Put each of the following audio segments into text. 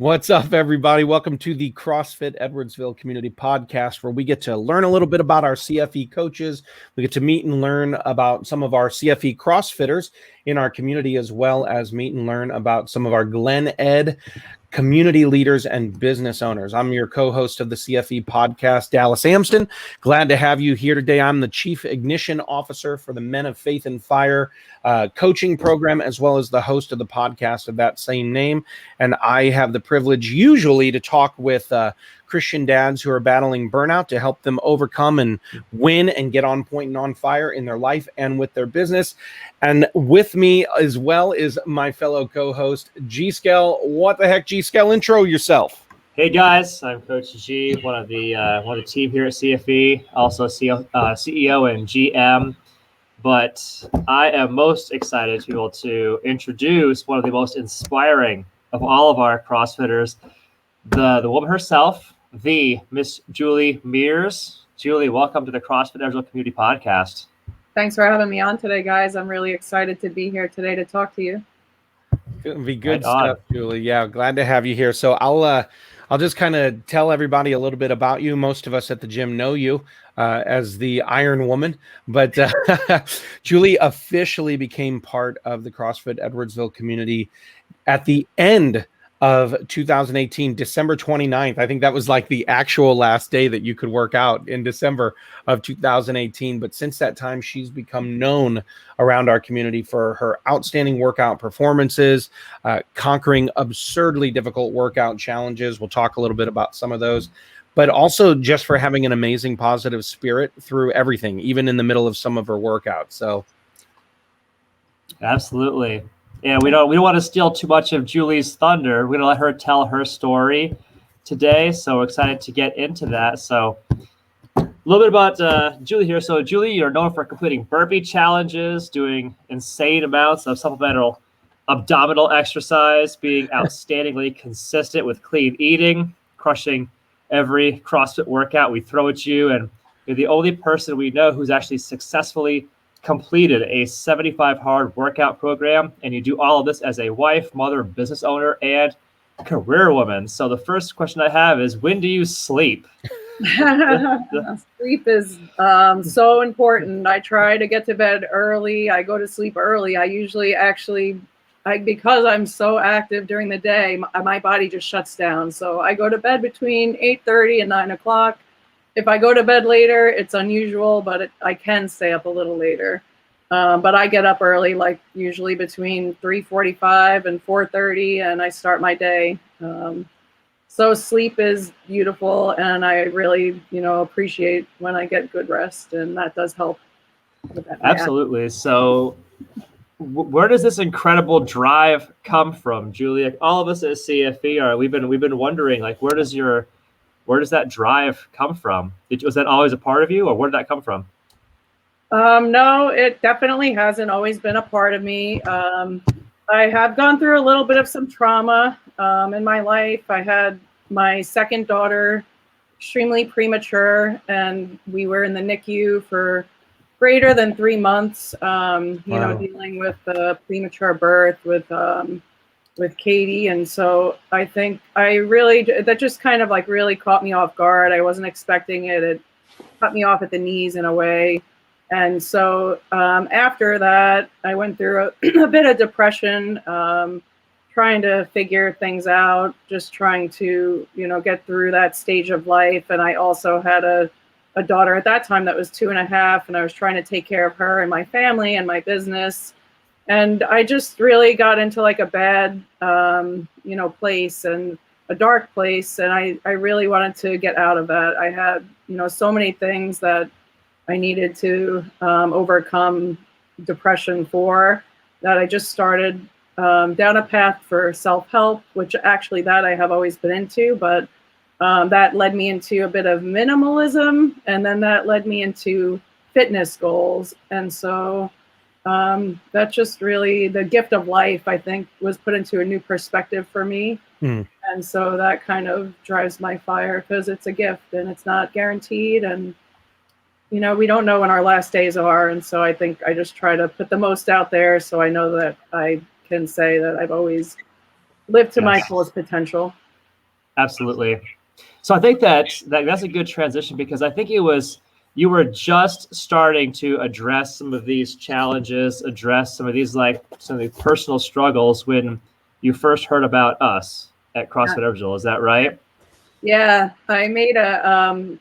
What's up, everybody? Welcome to the CrossFit Edwardsville Community Podcast, where we get to learn a little bit about our CFE coaches. We get to meet and learn about some of our CFE CrossFitters in our community, as well as meet and learn about some of our Glen Ed community leaders and business owners. I'm your co-host of the CFE podcast, Dallas Amston. Glad to have you here today. I'm the Chief Ignition Officer for the Men of Faith and Fire coaching program, as well as the host of the podcast of that same name. And I have the privilege usually to talk with Christian dads who are battling burnout to help them overcome and win and get on point and on fire in their life and with their business. And with me as well is my fellow co-host, G. Skell. What the heck, G. Skell? Intro yourself. Hey guys, I'm Coach G, one of the team here at CFE, also CEO and GM. But I am most excited to be able to introduce one of the most inspiring of all of our CrossFitters, the woman herself, the Miss Julie Mears. Julie, welcome to the CrossFit Edwardsville Community Podcast. Thanks for having me on today, guys. I'm really excited to be here today to talk to you. It'll be good stuff, Julie. Yeah, glad to have you here. So I'll just kind of tell everybody a little bit about you. Most of us at the gym know you as the Iron Woman, but Julie officially became part of the CrossFit Edwardsville community at the end of 2018, December 29th. I think that was like the actual last day that you could work out in December of 2018. But since that time, she's become known around our community for her outstanding workout performances, conquering absurdly difficult workout challenges. We'll talk a little bit about some of those, but also just for having an amazing positive spirit through everything, even in the middle of some of her workouts. So absolutely. Yeah, we don't want to steal too much of Julie's thunder. We're going to let her tell her story today. So we're excited to get into that. So a little bit about Julie here. So Julie, you're known for completing burpee challenges, doing insane amounts of supplemental abdominal exercise, being outstandingly consistent with clean eating, crushing every CrossFit workout we throw at you. And you're the only person we know who's actually successfully completed a 75 hard workout program, and you do all of this as a wife, mother, business owner, and career woman. So the first question I have is, when do you sleep? Sleep is so important. I try to get to bed early. I go to sleep early. I usually because I'm so active during the day, my body just shuts down. So I go to bed between 8:30 and 9 o'clock. If I go to bed later, it's unusual, but I can stay up a little later. But I get up early, like usually between 3:45 and 4:30, and I start my day. So sleep is beautiful, and I really, appreciate when I get good rest, and that does help with that. Absolutely. So where does this incredible drive come from, Julie? Like, all of us at CFE we've been wondering, like, where does that drive come from? Was that always a part of you, or where did that come from? No, it definitely hasn't always been a part of me. I have gone through a little bit of some trauma in my life. I had my second daughter extremely premature, and we were in the NICU for greater than 3 months, dealing with the premature birth with Katie. And so I think that just kind of like really caught me off guard. I wasn't expecting it. It cut me off at the knees in a way. And so after that, I went through a bit of depression, trying to figure things out, just trying to, get through that stage of life. And I also had a daughter at that time that was 2.5, and I was trying to take care of her and my family and my business. And I just really got into like a bad, place and a dark place. And I really wanted to get out of that. I had, so many things that I needed to overcome depression for, that I just started down a path for self-help, which actually that I have always been into, but that led me into a bit of minimalism, and then that led me into fitness goals. And so that's just really the gift of life, I think, was put into a new perspective for me. And so that kind of drives my fire, because it's a gift and it's not guaranteed. And, we don't know when our last days are. And so I think I just try to put the most out there, so I know that I can say that I've always lived to my fullest potential. Absolutely. So I think that's a good transition, because I think you were just starting to address some of these challenges, address some of these some of the personal struggles when you first heard about us at CrossFit Edwardsville. Is that right? Yeah, I made a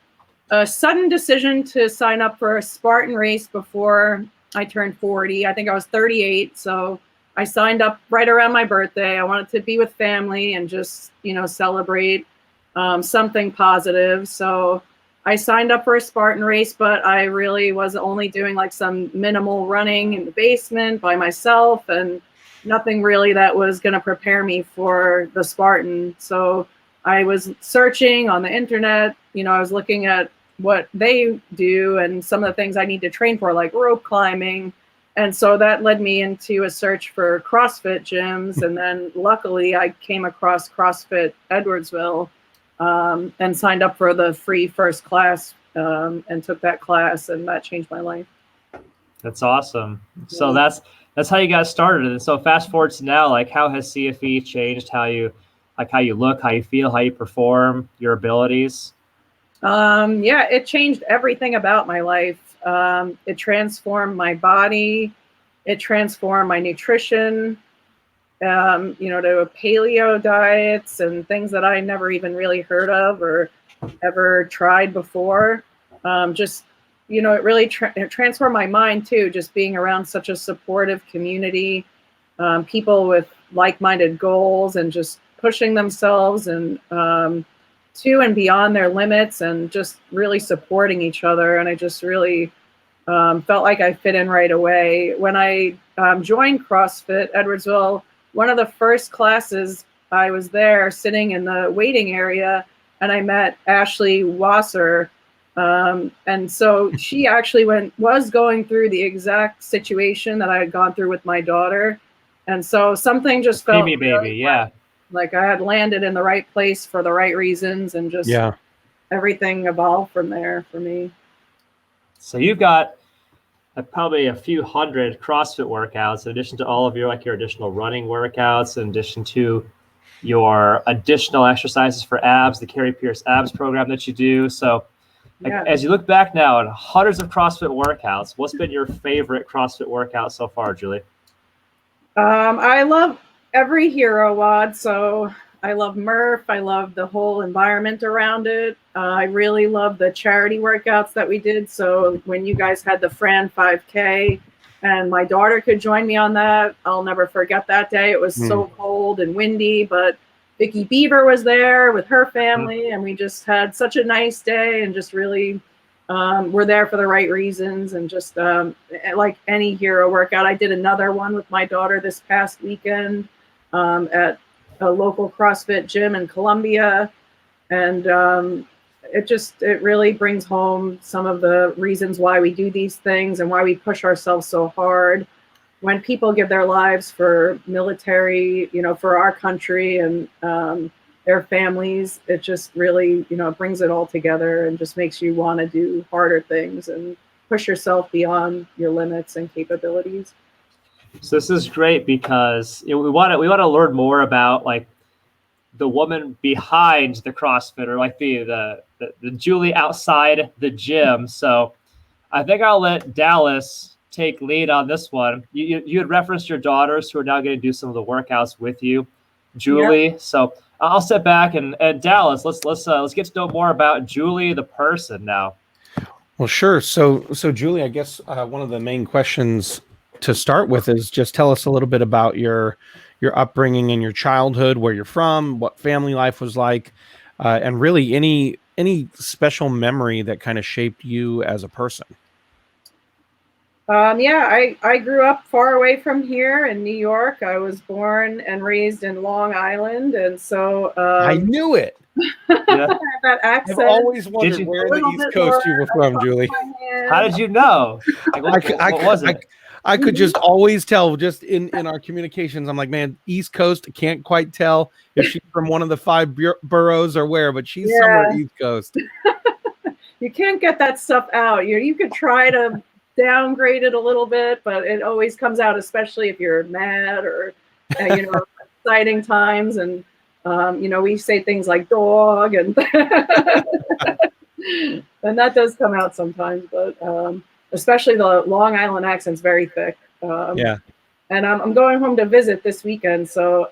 sudden decision to sign up for a Spartan race before I turned 40. I think I was 38, so I signed up right around my birthday. I wanted to be with family and just, celebrate something positive. So I signed up for a Spartan race, but I really was only doing like some minimal running in the basement by myself and nothing really that was going to prepare me for the Spartan. So I was searching on the internet, I was looking at what they do and some of the things I need to train for, like rope climbing. And so that led me into a search for CrossFit gyms. And then luckily I came across CrossFit Edwardsville and signed up for the free first class and took that class, and that changed my life. That's awesome. So that's how you got started. And so fast forward to now, like how has CFE changed how you look, how you feel, how you perform, your abilities? Yeah, it changed everything about my life. It transformed my body. It transformed my nutrition, to paleo diets and things that I never even really heard of or ever tried before. It really it transformed my mind too, just being around such a supportive community, people with like-minded goals and just pushing themselves and to and beyond their limits and just really supporting each other. And I just really felt like I fit in right away. When I joined CrossFit Edwardsville, one of the first classes, I was there sitting in the waiting area and I met Ashley Wasser. And so she actually was going through the exact situation that I had gone through with my daughter. And so something just felt baby, yeah. Like I had landed in the right place for the right reasons, and just everything evolved from there for me. So you've got probably a few hundred CrossFit workouts in addition to all of your additional running workouts, in addition to your additional exercises for abs, the Carrie Pierce abs program that you do. So as you look back now at hundreds of CrossFit workouts, what's been your favorite CrossFit workout so far, Julie? I love every hero WOD. So I love Murph. I love the whole environment around it. I really love the charity workouts that we did. So when you guys had the Fran 5K and my daughter could join me on that, I'll never forget that day. It was so cold and windy, but Vicky Beaver was there with her family, and we just had such a nice day and just really were there for the right reasons. And just like any hero workout, I did another one with my daughter this past weekend at a local CrossFit gym in Columbia. And it really brings home some of the reasons why we do these things and why we push ourselves so hard. When people give their lives for military, for our country and their families, it just really, brings it all together and just makes you want to do harder things and push yourself beyond your limits and capabilities. So this is great because we want to learn more about like the woman behind the CrossFit, or like the Julie outside the gym. So I think I'll let Dallas take lead on this one. You had referenced your daughters who are now going to do some of the workouts with you, Julie. Yep. So I'll sit back and Dallas, let's get to know more about Julie the person now. Well, sure. So Julie, I guess one of the main questions to start with is just tell us a little bit about your upbringing and your childhood, where you're from, what family life was like, and really any special memory that kind of shaped you as a person. I grew up far away from here in New York. I was born and raised in Long Island, and so I knew it. That accent. I've always wondered where in the East Coast you were from, Julie. How did you know? What was it? I could just always tell, just in our communications. I'm like, man, East Coast. I can't quite tell if she's from one of the 5 boroughs or where, but she's somewhere East Coast. You can't get that stuff out. You could try to downgrade it a little bit, but it always comes out, especially if you're mad or exciting times. And We say things like dog and and that does come out sometimes, but especially the Long Island accent's very thick. Yeah. And I'm going home to visit this weekend. So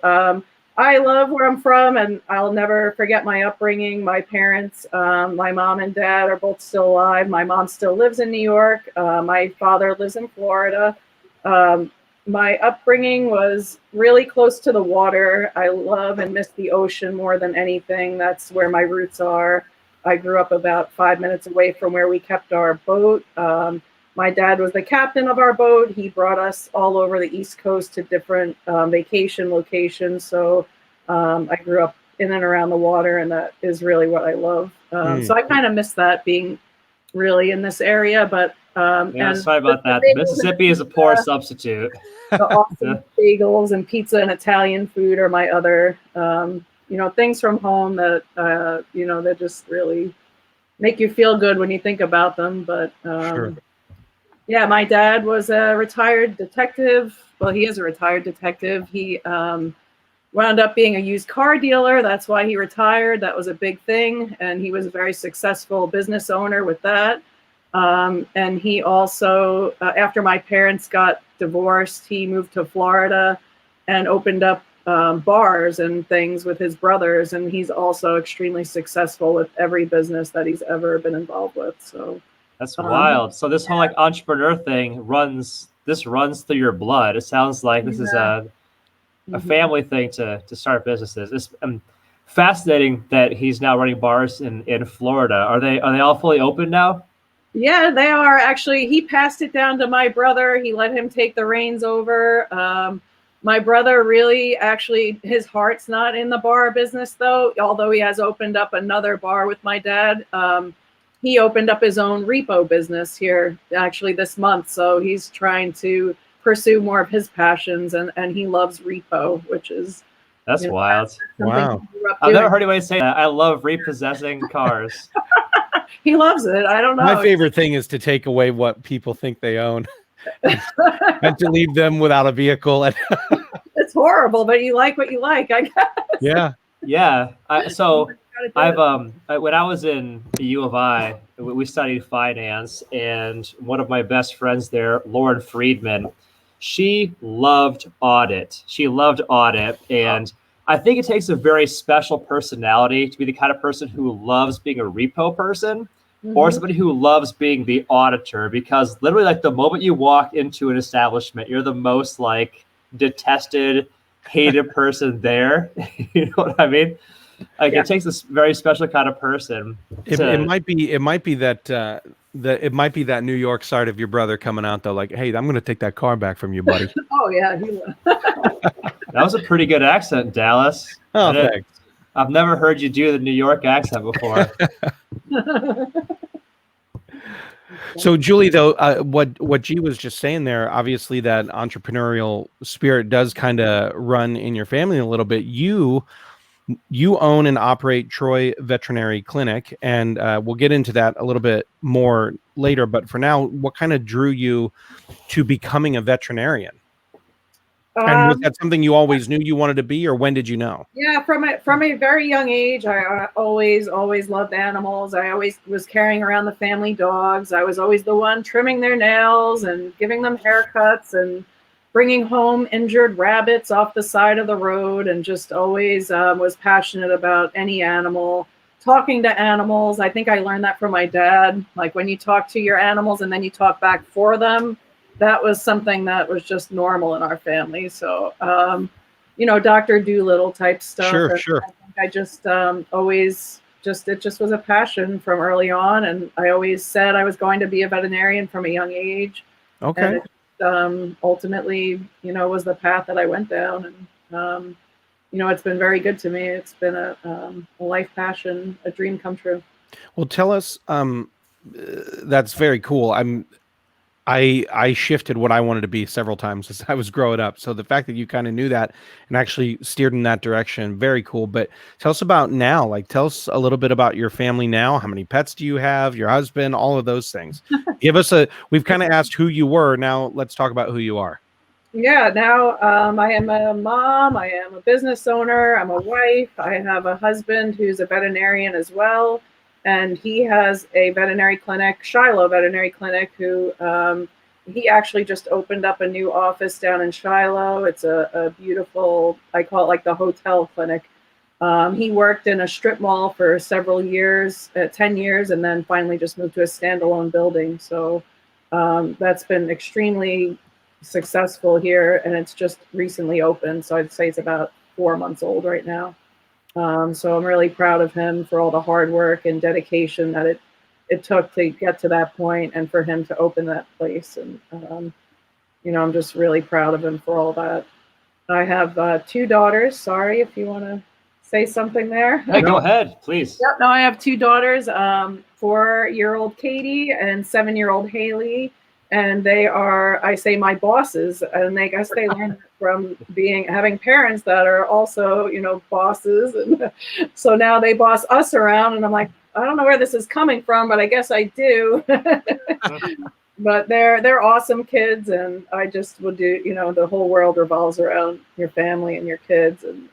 I love where I'm from, and I'll never forget my upbringing. My parents, my mom and dad are both still alive. My mom still lives in New York. My father lives in Florida. My upbringing was really close to the water. I love and miss the ocean more than anything. That's where my roots are. I grew up about 5 minutes away from where we kept our boat. My dad was the captain of our boat. He brought us all over the East Coast to different vacation locations. So I grew up in and around the water, and that is really what I love. So I kind of miss that, being really in this area. But sorry about that. Mississippi is a poor substitute. The awesome bagels and pizza and Italian food are my other, things from home that, that just really make you feel good when you think about them. But Sure. yeah, my dad was a retired detective. Well, he is a retired detective. He wound up being a used car dealer. That's why he retired. That was a big thing. And he was a very successful business owner with that. And he also, after my parents got divorced, he moved to Florida and opened up bars and things with his brothers. And he's also extremely successful with every business that he's ever been involved with. So that's wild. So this whole like entrepreneur thing runs through your blood. It sounds like this is a family thing to start businesses. It's fascinating that he's now running bars in Florida. Are they all fully open now? Yeah, they are. Actually, he passed it down to my brother. He let him take the reins over. My brother really, actually, his heart's not in the bar business, though, although he has opened up another bar with my dad. He opened up his own repo business here, actually, this month. So he's trying to pursue more of his passions, and he loves repo, which is... That's wild. Wow. I've never heard anybody say that. I love repossessing cars. He loves it. I don't know. My favorite thing is to take away what people think they own and to leave them without a vehicle. It's horrible, but you like what you like, I guess. Yeah. Yeah. When I was in the U of I, we studied finance, and one of my best friends there, Lauren Friedman, she loved audit. And I think it takes a very special personality to be the kind of person who loves being a repo person or somebody who loves being the auditor, because literally like the moment you walk into an establishment, you're the most like detested, hated person there. You know what I mean? Like it takes a very special kind of person. It might be that New York side of your brother coming out though, like, hey, I'm going to take that car back from you, buddy. Oh yeah, he will. That was a pretty good accent, Dallas. Oh, thanks. I've never heard you do the New York accent before. So, Julie, though, what G was just saying there, obviously that entrepreneurial spirit does kind of run in your family a little bit. You own and operate Troy Veterinary Clinic, and we'll get into that a little bit more later. But for now, what kind of drew you to becoming a veterinarian? And was that something you always knew you wanted to be, or when did you know? Yeah, from a very young age, I always loved animals. I always was carrying around the family dogs. I was always the one trimming their nails and giving them haircuts and bringing home injured rabbits off the side of the road, and just always was passionate about any animal, talking to animals. I think I learned that from my dad. Like when you talk to your animals and then you talk back for them, that was something that was just normal in our family. So, Dr. Doolittle type stuff. Sure. I think I just it just was a passion from early on. And I always said I was going to be a veterinarian from a young age. Okay. And ultimately, was the path that I went down. And, it's been very good to me. It's been a life passion, a dream come true. Well, tell us, that's very cool. I shifted what I wanted to be several times as I was growing up. So the fact that you kind of knew that and actually steered in that direction, very cool. But tell us about now. Like, tell us a little bit about your family now. How many pets do you have? Your husband? All of those things. We've kind of asked who you were. Now let's talk about who you are. Yeah, now I am a mom, I am a business owner, I'm a wife, I have a husband who's a veterinarian as well, and he has a veterinary clinic, Shiloh Veterinary Clinic, who he actually just opened up a new office down in Shiloh. It's a beautiful, I call it like the hotel clinic. He worked in a strip mall for several years, 10 years, and then finally just moved to a standalone building. So that's been extremely successful here, and it's just recently opened. So I'd say it's about 4 months old right now. So I'm really proud of him for all the hard work and dedication that it took to get to that point and for him to open that place. And, I'm just really proud of him for all that. I have 2 daughters. Sorry if you want to say something there. Hey, go ahead, please. Yep. No, I have 2 daughters, 4-year-old Katie and 7-year-old Haley. And they are, I say, my bosses. And I guess they learned from having parents that are also, bosses. And so now they boss us around. And I'm like, I don't know where this is coming from, but I guess I do. But they're awesome kids. And I just would do, the whole world revolves around your family and your kids. And,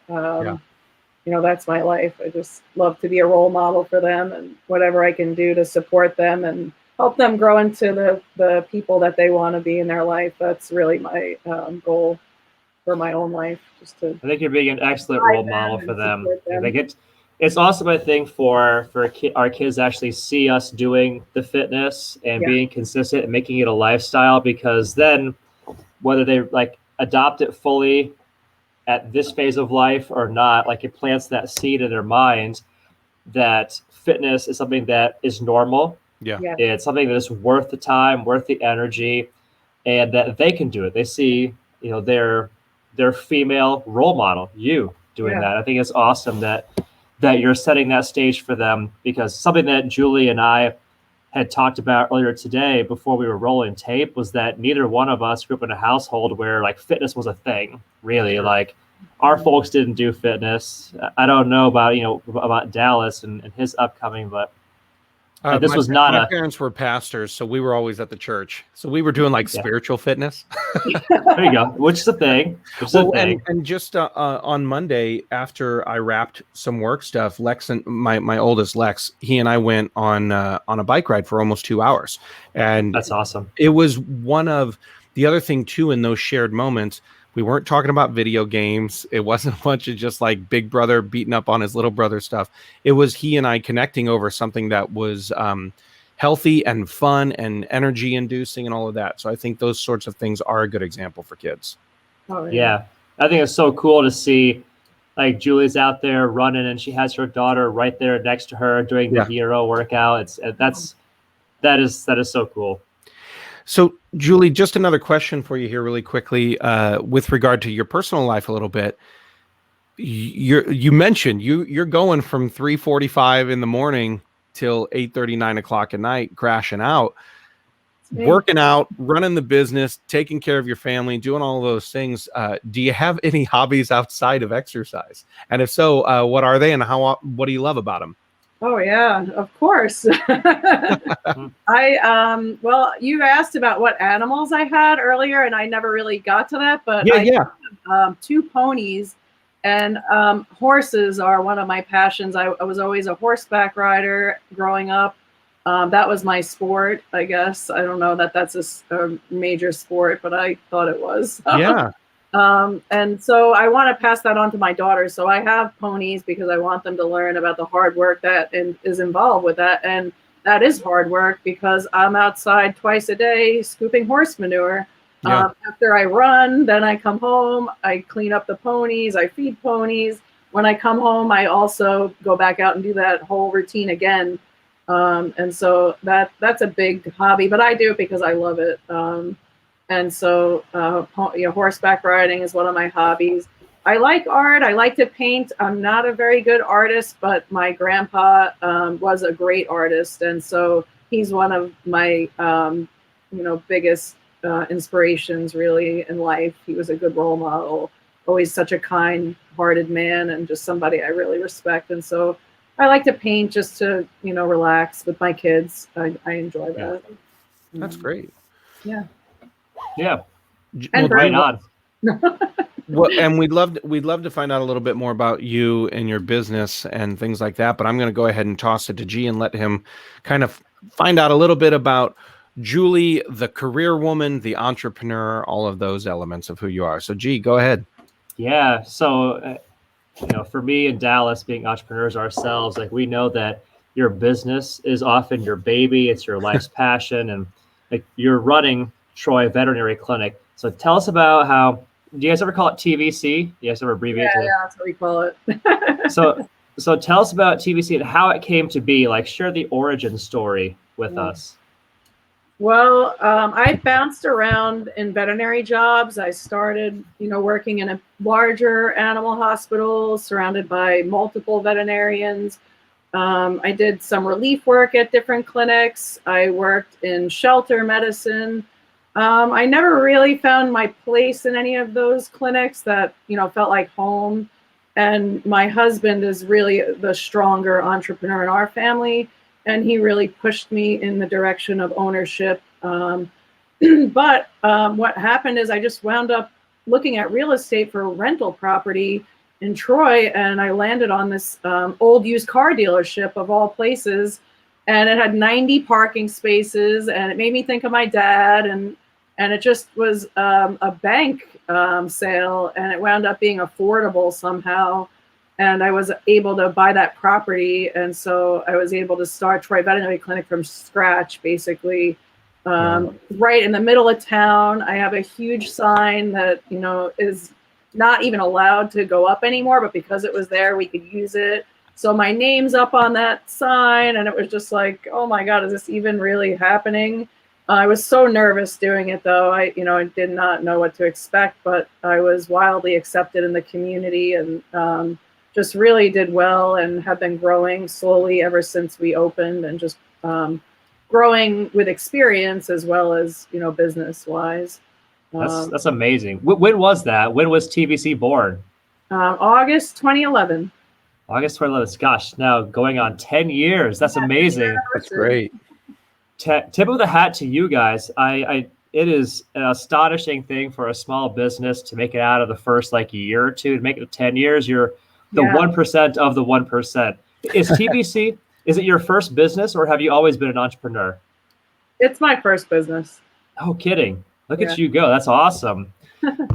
that's my life. I just love to be a role model for them, and whatever I can do to support them and help them grow into the people that they want to be in their life. That's really my goal for my own life. Just to I think you're being an excellent role model for them. I think it's awesome, I think, for our kids to actually see us doing the fitness and being consistent and making it a lifestyle, because then whether they like adopt it fully at this phase of life or not, like it plants that seed in their mind that fitness is something that is normal. Yeah. It's something that is worth the time, worth the energy, and that they can do it. They see, their female role model, you doing that. I think it's awesome that you're setting that stage for them, because something that Julie and I had talked about earlier today before we were rolling tape was that neither one of us grew up in a household where like fitness was a thing, really. Like our folks didn't do fitness. I don't know about Dallas and his upcoming, but this was not my parents were pastors, so we were always at the church. So we were doing like spiritual fitness. There you go. Which is a thing. And just on Monday, after I wrapped some work stuff, Lex and my oldest Lex, he and I went on a bike ride for almost 2 hours, and that's awesome. It was one of the other thing too in those shared moments. We weren't talking about video games. It wasn't a bunch of just like big brother beating up on his little brother stuff. It was he and I connecting over something that was healthy and fun and energy inducing and all of that. So I think those sorts of things are a good example for kids. Oh, yeah. I think it's so cool to see like Julie's out there running and she has her daughter right there next to her doing the hero workout. That is so cool. So, Julie, just another question for you here really quickly with regard to your personal life a little bit. You mentioned you're going from 3:45 in the morning till 8:30, 9 o'clock at night, crashing out, working out, running the business, taking care of your family, doing all of those things. Do you have any hobbies outside of exercise? And if so, what are they and what do you love about them? Oh yeah, of course. Well, you asked about what animals I had earlier, and I never really got to that. But I have 2 ponies, and horses are one of my passions. I was always a horseback rider growing up. That was my sport, I guess. I don't know that that's a major sport, but I thought it was. Yeah. And so I want to pass that on to my daughters. So I have ponies because I want them to learn about the hard work that is involved with that. And that is hard work because I'm outside twice a day scooping horse manure. Yeah. After I run, then I come home, I clean up the ponies, I feed ponies. When I come home, I also go back out and do that whole routine again. And so that's a big hobby, but I do it because I love it. And so, horseback riding is one of my hobbies. I like art. I like to paint. I'm not a very good artist, but my grandpa was a great artist. And so he's one of my, biggest inspirations really in life. He was a good role model, always such a kind-hearted man and just somebody I really respect. And so I like to paint just to, relax with my kids. I enjoy that. That's great. Yeah. Yeah. And right on. Well, and we'd love to find out a little bit more about you and your business and things like that. But I'm going to go ahead and toss it to G and let him kind of find out a little bit about Julie, the career woman, the entrepreneur, all of those elements of who you are. So G, go ahead. Yeah. So, for me and Dallas being entrepreneurs ourselves, like we know that your business is often your baby, it's your life's passion, and like you're running Troy Veterinary Clinic. So tell us about how, do you guys ever call it TVC? You guys ever abbreviate it? Yeah, that's what we call it. So tell us about TVC and how it came to be. Like, share the origin story with us. Well, I bounced around in veterinary jobs. I started, working in a larger animal hospital surrounded by multiple veterinarians. I did some relief work at different clinics. I worked in shelter medicine. I never really found my place in any of those clinics that, felt like home. And my husband is really the stronger entrepreneur in our family, and he really pushed me in the direction of ownership. But what happened is I just wound up looking at real estate for rental property in Troy, and I landed on this old used car dealership of all places, and it had 90 parking spaces, and it made me think of my dad, and it just was a bank sale, and it wound up being affordable somehow, and I was able to buy that property, and so I was able to start Troy Veterinary Clinic from scratch, basically. Right in the middle of town. I have a huge sign that, is not even allowed to go up anymore, but because it was there, we could use it. So my name's up on that sign, and it was just like, oh my God, is this even really happening? I was so nervous doing it, though. I did not know what to expect, but I was wildly accepted in the community, and just really did well, and have been growing slowly ever since we opened, and just growing with experience as well as, business wise. That's amazing. When was that? When was TVC born? August 2011. August 2011. Gosh, now going on 10 years. That's amazing. That's great. Tip of the hat to you guys. It is an astonishing thing for a small business to make it out of the first year or two, to make it to 10 years. You're the 1% of the 1%. Is TVC, is it your first business, or have you always been an entrepreneur? It's my first business. Oh, kidding. Look at you go. That's awesome.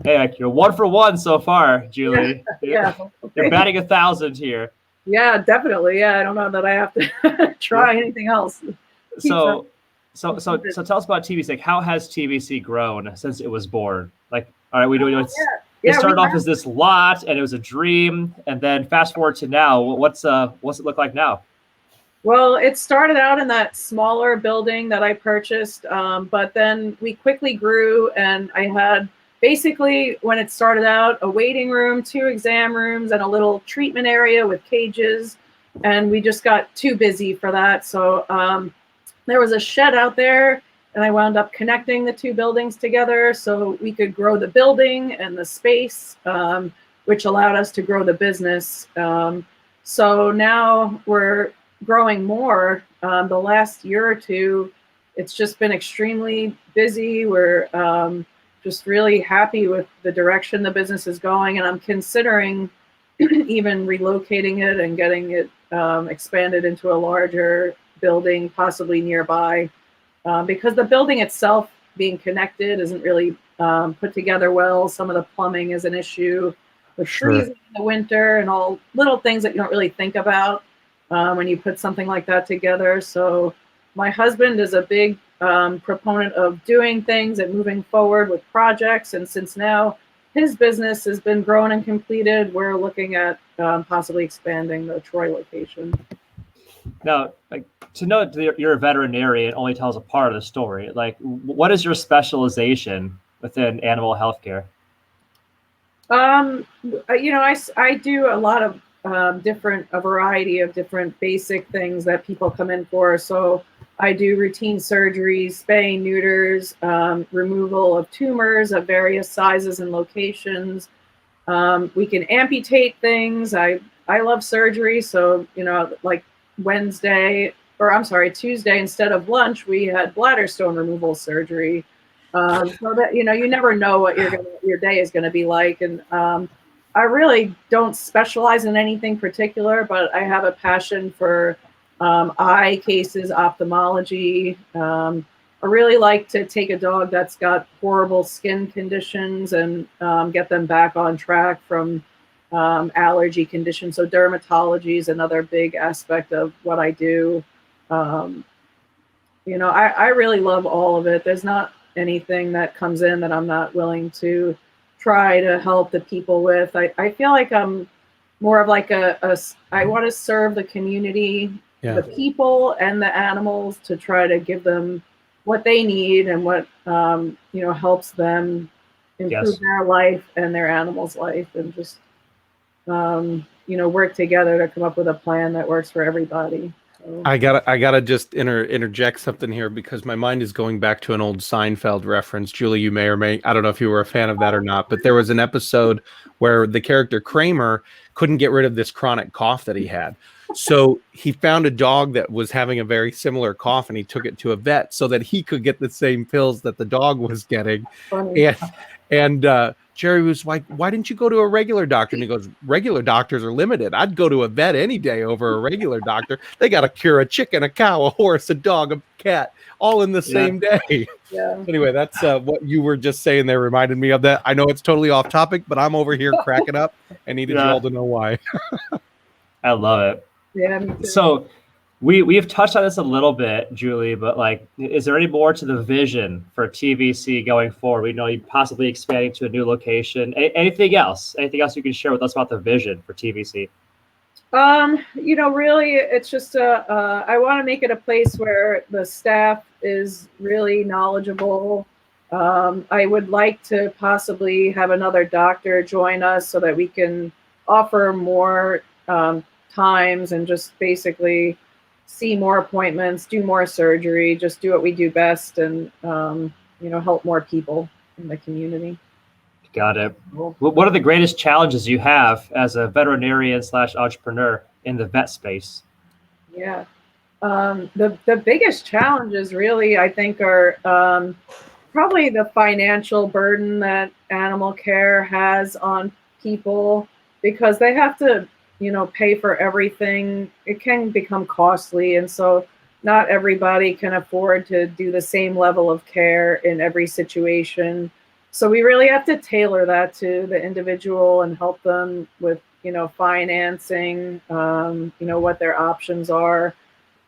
Hey, you're 1 for 1 so far, Julie. Yeah. You're batting 1,000 here. Yeah, definitely. Yeah, I don't know that I have to try anything else. So tell us about TVC. Like, how has TVC grown since it was born? Like, all right, it started off as this lot, and it was a dream, and then fast forward to now. What's it look like now? Well, it started out in that smaller building that I purchased, but then we quickly grew, and I had basically, when it started out, a waiting room, 2 exam rooms, and a little treatment area with cages, and we just got too busy for that. So there was a shed out there, and I wound up connecting the 2 buildings together so we could grow the building and the space, which allowed us to grow the business. So now we're growing more. The last year or two, it's just been extremely busy. We're just really happy with the direction the business is going, and I'm considering even relocating it and getting it expanded into a larger building, possibly nearby, because the building itself being connected isn't really put together well. Some of the plumbing is an issue with freezing in the winter, and all little things that you don't really think about when you put something like that together. So my husband is a big proponent of doing things and moving forward with projects. And since now his business has been grown and completed, we're looking at possibly expanding the Troy location. Now, to know that you're a veterinarian only tells a part of the story. Like, what is your specialization within animal healthcare? I do a lot of a variety of different basic things that people come in for. So I do routine surgeries, spay, neuters, removal of tumors of various sizes and locations. We can amputate things. I love surgery. So, like Tuesday, instead of lunch, we had bladder stone removal surgery. So that, you never know what your day is going to be like. And I really don't specialize in anything particular, but I have a passion for eye cases, ophthalmology. I really like to take a dog that's got horrible skin conditions and get them back on track from allergy conditions. So dermatology is another big aspect of what I do. I really love all of it. There's not anything that comes in that I'm not willing to try to help the people with. I feel like I'm more of like I want to serve the community, the people and the animals, to try to give them what they need and what helps them improve their life and their animals' life, and just work together to come up with a plan that works for everybody. So. I gotta just interject something here, because my mind is going back to an old Seinfeld reference. Julie, you may or may, I don't know if you were a fan of that or not, but there was an episode where the character Kramer couldn't get rid of this chronic cough that he had. So he found a dog that was having a very similar cough, and he took it to a vet so that he could get the same pills that the dog was getting. Funny. And Jerry was like, "Why didn't you go to a regular doctor?" And he goes, "Regular doctors are limited. I'd go to a vet any day over a regular doctor. They got to cure a chicken, a cow, a horse, a dog, a cat, all in the same day." Yeah. Anyway, that's what you were just saying there reminded me of that. I know it's totally off topic, but I'm over here cracking up and needed you all to know why. I love it. Yeah, me too. So we've touched on this a little bit, Julie, but like, is there any more to the vision for TVC going forward? We know you possibly expanding to a new location. Anything else? Anything else you can share with us about the vision for TVC? Really, it's just I want to make it a place where the staff is really knowledgeable. I would like to possibly have another doctor join us so that we can offer more times and just basically see more appointments, do more surgery, just do what we do best, and help more people in the community. Got it. What are the greatest challenges you have as a veterinarian / entrepreneur in the vet space? Yeah. The biggest challenges really, I think, are probably the financial burden that animal care has on people, because they have to, pay for everything. It can become costly. And so not everybody can afford to do the same level of care in every situation. So we really have to tailor that to the individual and help them with, financing, what their options are.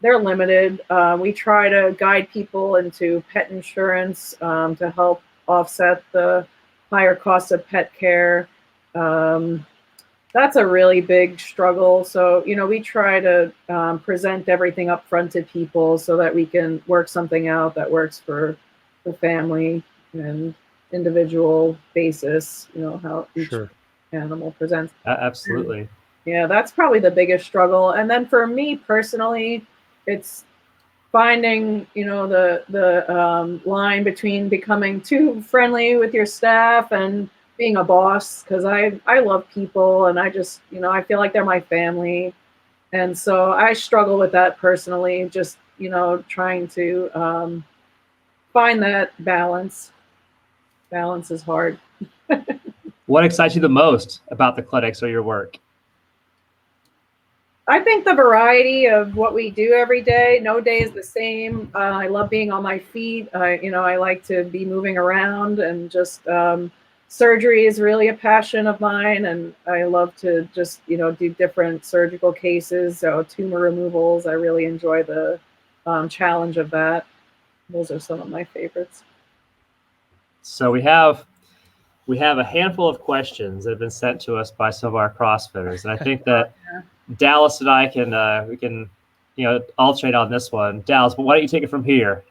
They're limited. We try to guide people into pet insurance to help offset the higher cost of pet care. That's a really big struggle. So, we try to present everything up front to people so that we can work something out that works for the family and individual basis, how each animal presents. Absolutely. Yeah, that's probably the biggest struggle. And then for me personally, it's finding, the line between becoming too friendly with your staff and being a boss, because I love people and I just, I feel like they're my family. And so I struggle with that personally, just, trying to find that balance. Balance is hard. What excites you the most about the clinics or your work? I think the variety of what we do every day. No day is the same. I love being on my feet. I like to be moving around, and just surgery is really a passion of mine. And I love to just, do different surgical cases. So tumor removals, I really enjoy the challenge of that. Those are some of my favorites. So we have a handful of questions that have been sent to us by some of our CrossFitters. And I think that Dallas and I can alternate on this one. Dallas, but why don't you take it from here?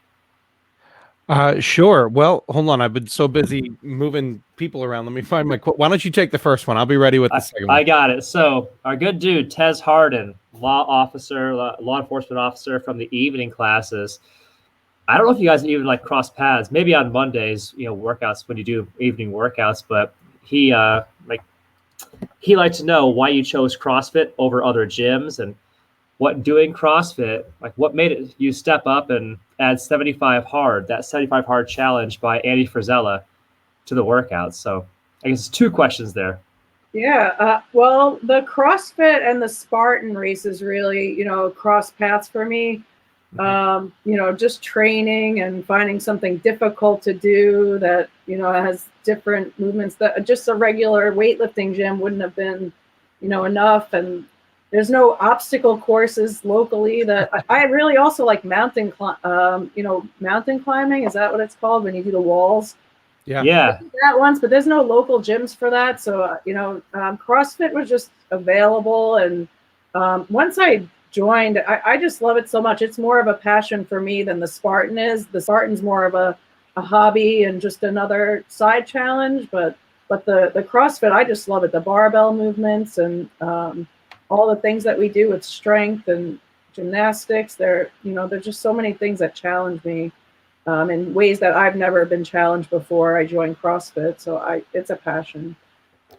Sure. Well, hold on. I've been so busy moving people around. Let me find my quote. Why don't you take the first one? I'll be ready with the second one. I got it. So our good dude, Tez Harden, law enforcement officer from the evening classes. I don't know if you guys even cross paths, maybe on Mondays, workouts when you do evening workouts, but he liked to know why you chose CrossFit over other gyms. And what doing CrossFit, like what made it you step up and add 75 hard, that 75 hard challenge by Andy Frisella to the workouts. So I guess 2 questions there. Yeah, well, the CrossFit and the Spartan races really, cross paths for me. Just training and finding something difficult to do that, has different movements that just a regular weightlifting gym wouldn't have been, enough. And there's no obstacle courses locally that I really also like mountain climbing. Is that what it's called when you do the walls? Yeah. That once, but there's no local gyms for that. So, CrossFit was just available. And once I joined, I just love it so much. It's more of a passion for me than the Spartan is. The Spartan's more of a hobby and just another side challenge. But the CrossFit, I just love it. The barbell movements and all the things that we do with strength and gymnastics. There's just so many things that challenge me. In ways that I've never been challenged before I joined CrossFit. So it's a passion.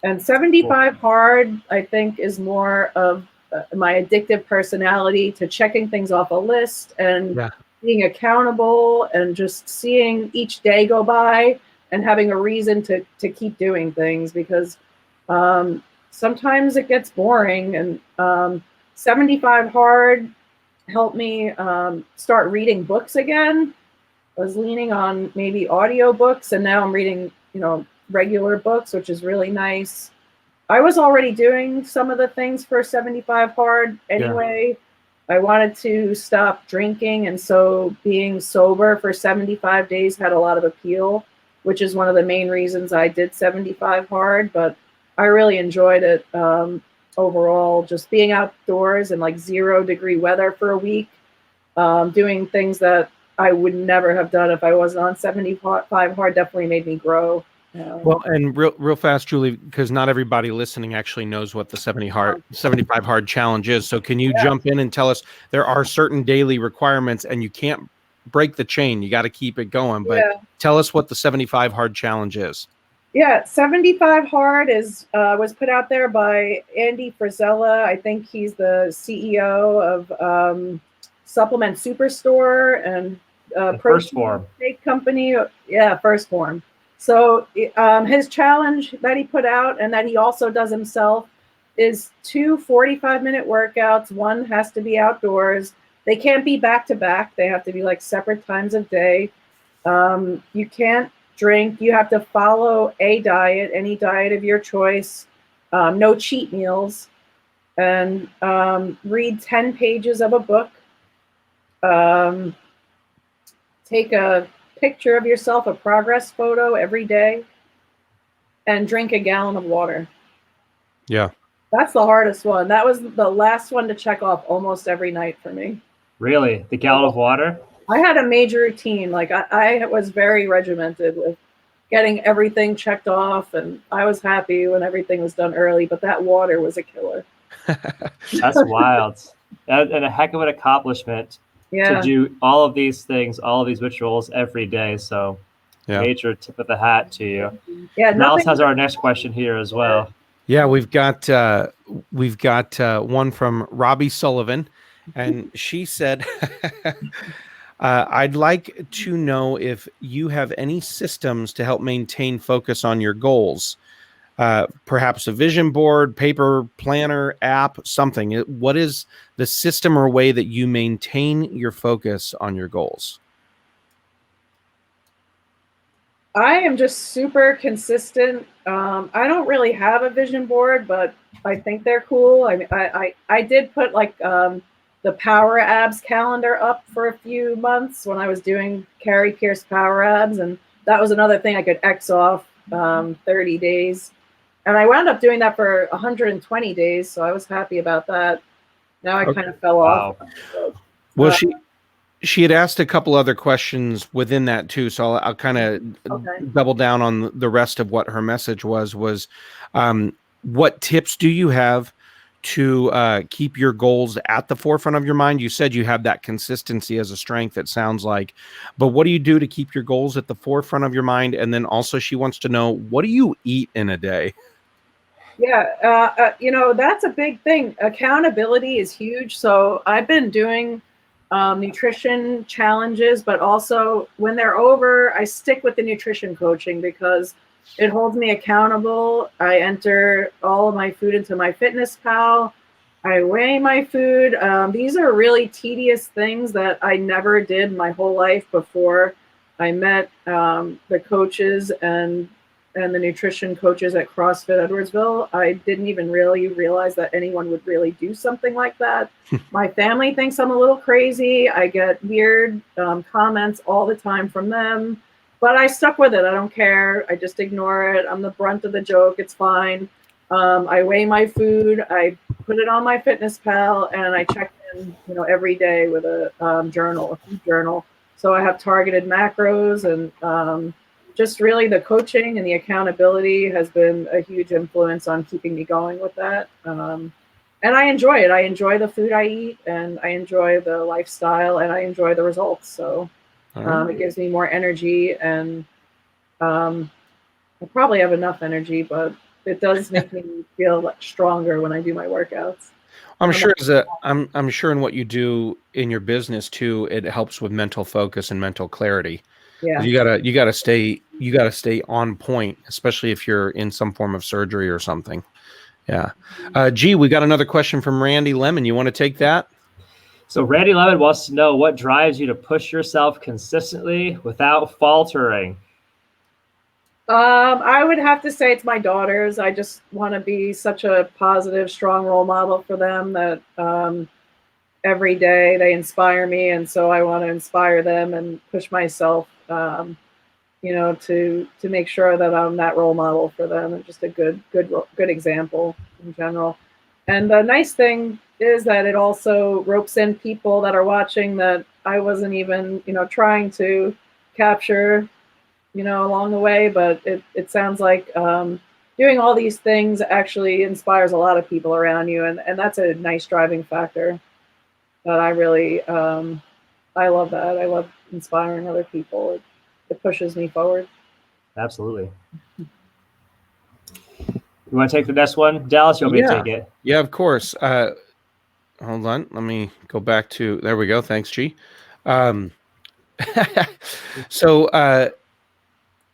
And 75 hard, I think, is more of my addictive personality to checking things off a list and being accountable and just seeing each day go by and having a reason to keep doing things, because sometimes it gets boring. And 75 hard helped me start reading books again. I was leaning on maybe audiobooks, and now I'm reading, regular books, which is really nice. I was already doing some of the things for 75 hard anyway. Yeah. I wanted to stop drinking, and so being sober for 75 days had a lot of appeal, which is one of the main reasons I did 75 hard. But I really enjoyed it overall, just being outdoors in like 0-degree weather for a week, doing things that I would never have done if I wasn't on 75 hard. Definitely made me grow. Well, and real fast, Julie, because not everybody listening actually knows what the 75 hard challenge is. So can you jump in and tell us there are certain daily requirements and you can't break the chain. You got to keep it going. But tell us what the 75 hard challenge is. Yeah, 75 hard was put out there by Andy Frisella. I think he's the CEO of Supplement Superstore and First Form company. Yeah, First Form. So his challenge that he put out and that he also does himself is 2 45-minute workouts. One has to be outdoors. They can't be back to back. They have to be like separate times of day. You can't drink. You have to follow a diet, any diet of your choice. No cheat meals. And read 10 pages of a book. Take a picture of yourself, a progress photo every day, and drink a gallon of water. Yeah. That's the hardest one. That was the last one to check off almost every night for me. Really? The gallon of water? I had a major routine. Like I was very regimented with getting everything checked off, and I was happy when everything was done early, but that water was a killer. That's wild. And a heck of an accomplishment. To do all of these things, all of these rituals every day. So major tip of the hat to you. Yeah. Nels has our next question here as well. Yeah, we've got one from Robbie Sullivan, and she said, I'd like to know if you have any systems to help maintain focus on your goals. Perhaps a vision board, paper planner, app, something. What is the system or way that you maintain your focus on your goals? I am just super consistent. I don't really have a vision board, but I think they're cool. I did put like the Power Abs calendar up for a few months when I was doing Carrie Pierce Power Abs, and that was another thing I could X off 30 days. And I wound up doing that for 120 days, so I was happy about that. Now I kind of fell off. Well, she had asked a couple other questions within that too, so I'll kind of double down on the rest of what her message was what tips do you have to keep your goals at the forefront of your mind? You said you have that consistency as a strength, it sounds like, but what do you do to keep your goals at the forefront of your mind? And then also she wants to know, what do you eat in a day? Yeah, that's a big thing. Accountability is huge. So I've been doing nutrition challenges, but also when they're over, I stick with the nutrition coaching because it holds me accountable. I enter all of my food into my Fitness Pal. I weigh my food. These are really tedious things that I never did my whole life before I met the coaches and the nutrition coaches at CrossFit Edwardsville. I didn't even really realize that anyone would really do something like that. My family thinks I'm a little crazy. I get weird comments all the time from them, but I stuck with it. I don't care. I just ignore it. I'm the brunt of the joke. It's fine. I weigh my food. I put it on my Fitness Pal, and I check in, every day with a journal, a food journal. So I have targeted macros, and just really the coaching and the accountability has been a huge influence on keeping me going with that. And I enjoy it. I enjoy the food I eat, and I enjoy the lifestyle, and I enjoy the results. So it gives me more energy, and I probably have enough energy, but it does make me feel stronger when I do my workouts. I'm sure in what you do in your business too, it helps with mental focus and mental clarity. Yeah. You gotta stay on point, especially if you're in some form of surgery or something. Yeah. We got another question from Randy Lemon. You want to take that? So Randy Lemon wants to know what drives you to push yourself consistently without faltering. I would have to say it's my daughters. I just want to be such a positive, strong role model for them that every day they inspire me, and so I want to inspire them and push myself, to make sure that I'm that role model for them and just a good example in general. And the nice thing is that it also ropes in people that are watching that I wasn't even, trying to capture, along the way, but it sounds like doing all these things actually inspires a lot of people around you, and that's a nice driving factor that I really I love that. I love inspiring other people. It pushes me forward. Absolutely. You want to take the next one, Dallas? You want me to take it? Yeah, of course. Hold on. Let me go back to, there we go. Thanks, G. So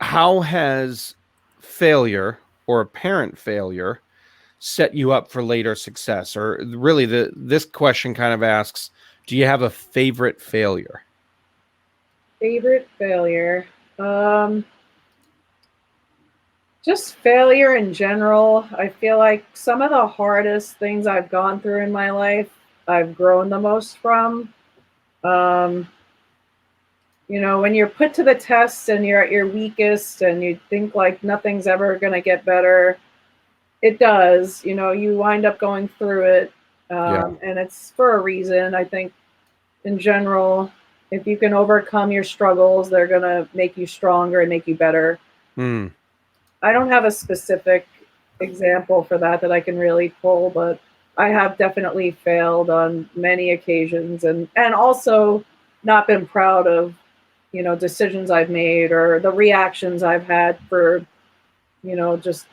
how has failure or apparent failure set you up for later success? Or really this question kind of asks, do you have a favorite failure? Favorite failure? Just failure in general. I feel like some of the hardest things I've gone through in my life, I've grown the most from. When you're put to the test and you're at your weakest and you think like nothing's ever going to get better, it does. You wind up going through it, and it's for a reason. I think in general, if you can overcome your struggles, they're going to make you stronger and make you better. I don't have a specific example for that I can really pull, but I have definitely failed on many occasions, and also not been proud of, decisions I've made or the reactions I've had for, just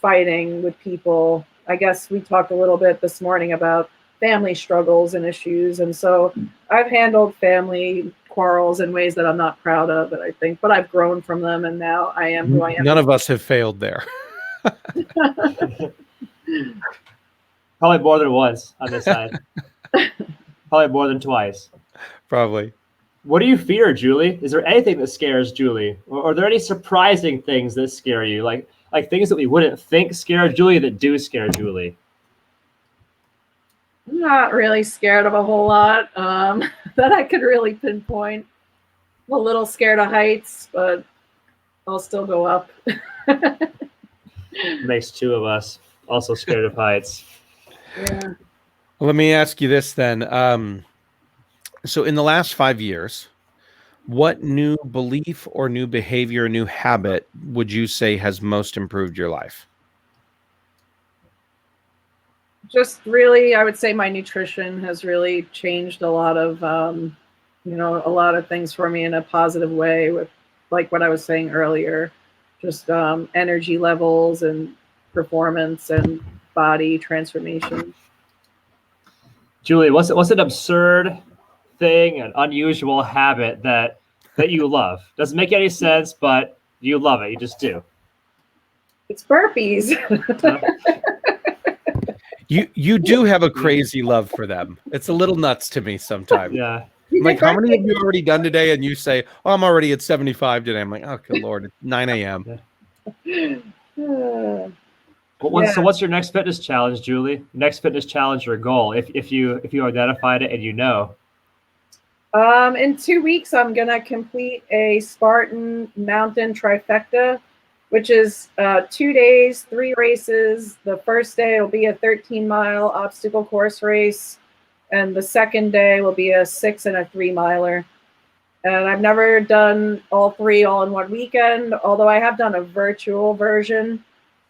fighting with people. I guess we talked a little bit this morning about family struggles and issues. And so I've handled family quarrels in ways that I'm not proud of, and I think, but I've grown from them, and now I am who I am. None of us have failed there. Probably more than once on this side. Probably more than twice. Probably. What do you fear, Julie? Is there anything that scares Julie? Or are there any surprising things that scare you? Like things that we wouldn't think scare Julie that do scare Julie? I'm not really scared of a whole lot that I could really pinpoint. I'm a little scared of heights, but I'll still go up. Makes two of us. Also scared of heights. Yeah. Well, let me ask you this then. So in the last 5 years, what new belief or new behavior, new habit would you say has most improved your life? Just really, I would say my nutrition has really changed a lot of, a lot of things for me in a positive way, with like what I was saying earlier, just energy levels and performance and body transformation. Julie, what's an absurd thing, an unusual habit that you love? Doesn't make any sense, but you love it. You just do. It's burpees. You do have a crazy love for them. It's a little nuts to me sometimes. Yeah. Like, how many have you already done today? And you say, "Oh, I'm already at 75 today." I'm like, "Oh, good Lord, it's 9 a.m." So what's your next fitness challenge, Julie? Next fitness challenge or goal, if you identified it and you know? In 2 weeks, I'm gonna complete a Spartan Mountain Trifecta, which is 2 days, 3 races. The first day will be a 13-mile obstacle course race, and the second day will be a 6 and a 3-miler. And I've never done all 3 all in one weekend, although I have done a virtual version.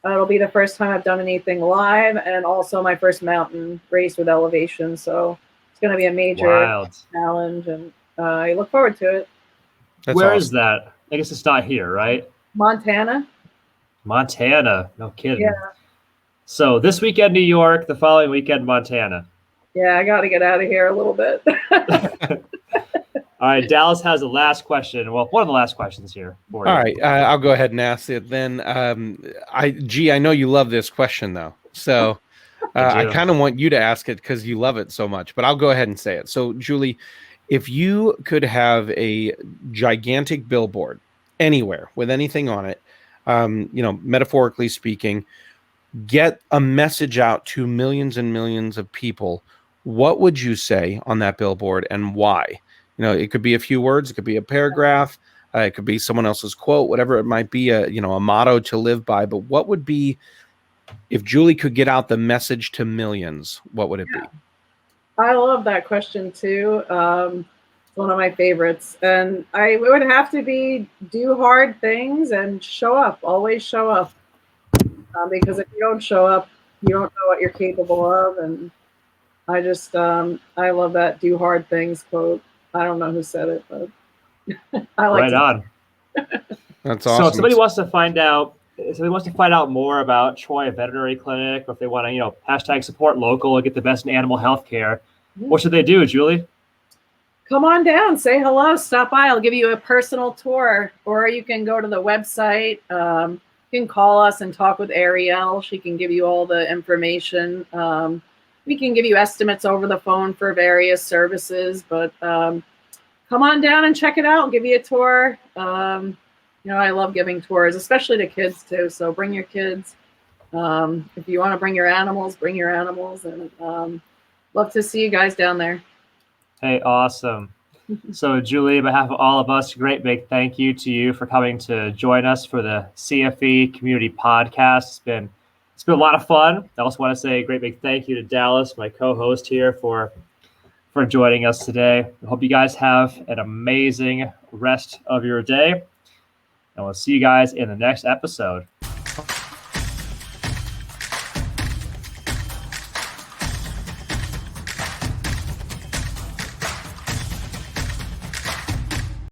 It'll be the first time I've done anything live, and also my first mountain race with elevation. So it's going to be a major challenge, and I look forward to it. Where is that? I guess it's not here, right? Montana. No kidding. Yeah. So this weekend, New York, the following weekend, Montana. Yeah, I got to get out of here a little bit. All right, Dallas has the last question. Well, one of the last questions here for you. All right, I'll go ahead and ask it then. I know you love this question though, so I kind of want you to ask it because you love it so much. But I'll go ahead and say it. So, Julie, if you could have a gigantic billboard anywhere with anything on it, metaphorically speaking, get a message out to millions and millions of people, what would you say on that billboard and why? It could be a few words, it could be a paragraph, it could be someone else's quote, whatever it might be, a motto to live by. But what would be, if Julie could get out the message to millions, what would it be? I love that question too. It's one of my favorites. And it would have to be do hard things and show up, always show up. Because if you don't show up, you don't know what you're capable of. And I just, I love that do hard things quote. I don't know who said it, but I like right on. That's awesome. So if somebody wants to find out more about Troy Veterinary Clinic, or if they want to, hashtag support local and get the best in animal health care, what should they do, Julie? Come on down, say hello, stop by. I'll give you a personal tour, or you can go to the website. You can call us and talk with Ariel. She can give you all the information. We can give you estimates over the phone for various services, but come on down and check it out. I'll give you a tour. I love giving tours, especially to kids too. So bring your kids. If you want to bring your animals, bring your animals, and love to see you guys down there. Hey, awesome. So Julie, on behalf of all of us, great big thank you to you for coming to join us for the CFE Community Podcast. It's been a lot of fun. I also want to say a great big thank you to Dallas, my co-host here, for joining us today. I hope you guys have an amazing rest of your day, and we'll see you guys in the next episode.